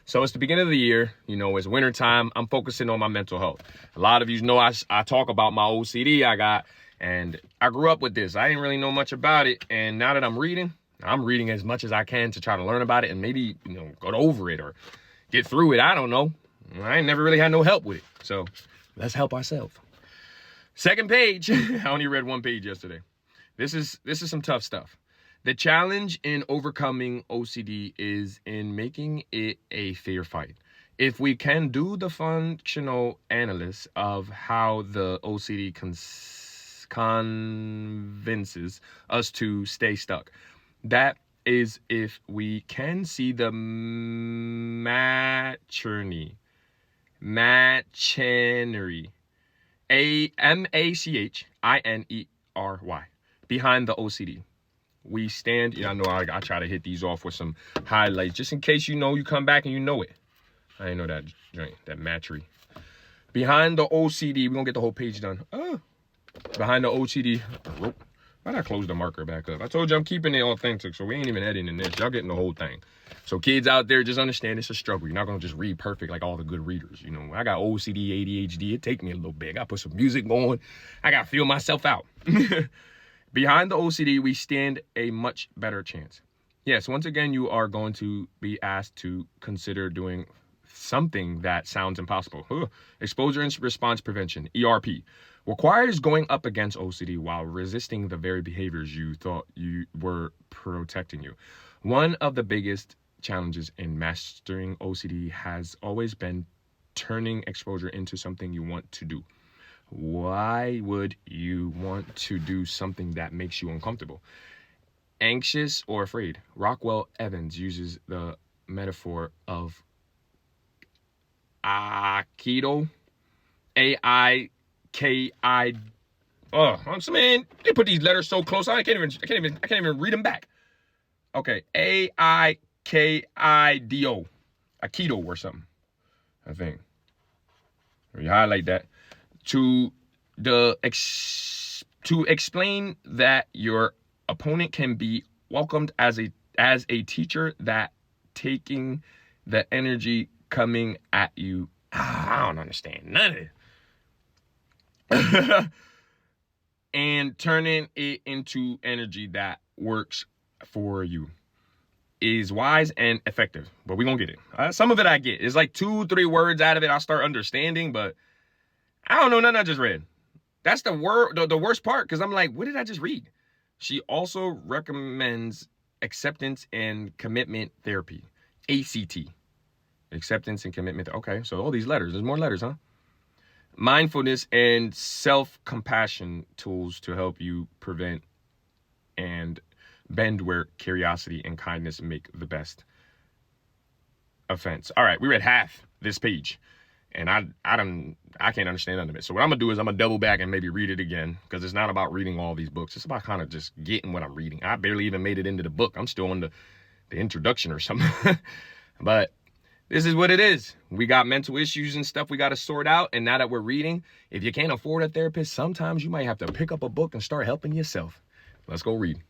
So it's the beginning of the year, it's winter time. I'm focusing on my mental health. A lot of you know I talk about my OCD I got, and I grew up with this. I didn't really know much about it. And now that I'm reading as much as I can to try to learn about it and maybe, get over it or get through it. I don't know. I ain't never really had no help with it. So let's help ourselves. Second page. I only read one page yesterday. This is some tough stuff. The challenge in overcoming OCD is in making it a fair fight. If we can do the functional analysis of how the OCD convinces us to stay stuck, that is if we can see the machinery, machinery behind the OCD. We stand, I know I try to hit these off with some highlights just in case you come back and you know it. I didn't know that joint, that matchery. Behind the OCD, we're going to get the whole page done. Behind the OCD, why'd I close the marker back up? I told you I'm keeping it authentic, so we ain't even editing this. Y'all getting the whole thing. So kids out there, just understand it's a struggle. You're not going to just read perfect like all the good readers. I got OCD, ADHD. It take me a little bit. I got to put some music going. I got to feel myself out. Behind the OCD, we stand a much better chance. Yes, once again, you are going to be asked to consider doing something that sounds impossible. Exposure and response prevention, ERP, requires going up against OCD while resisting the very behaviors you thought you were protecting you. One of the biggest challenges in mastering OCD has always been turning exposure into something you want to do. Why would you want to do something that makes you uncomfortable, anxious, or afraid? Rockwell Evans uses the metaphor of Aikido, A-I-K-I. Man, they put these letters so close. I can't even read them back. Okay, A-I-K-I-D-O, Aikido or something. I think. You highlight that. To explain that your opponent can be welcomed as a teacher, that taking the energy coming at you, I don't understand none of it, and turning it into energy that works for you is wise and effective. But we're gonna get it. Some of it I get. It's like 2-3 words out of it I start understanding, but I don't know nothing I just read. That's the worst part, because I'm like, what did I just read? She also recommends acceptance and commitment therapy, ACT. Acceptance and commitment. Okay, so all these letters. There's more letters, huh? Mindfulness and self-compassion tools to help you prevent and bend where curiosity and kindness make the best offense. All right, we read half this page. And I can't understand none of it. So what I'm going to do is I'm going to double back and maybe read it again, because it's not about reading all these books. It's about kind of just getting what I'm reading. I barely even made it into the book. I'm still on the introduction or something. But this is what it is. We got mental issues and stuff we got to sort out. And now that we're reading, if you can't afford a therapist, sometimes you might have to pick up a book and start helping yourself. Let's go read.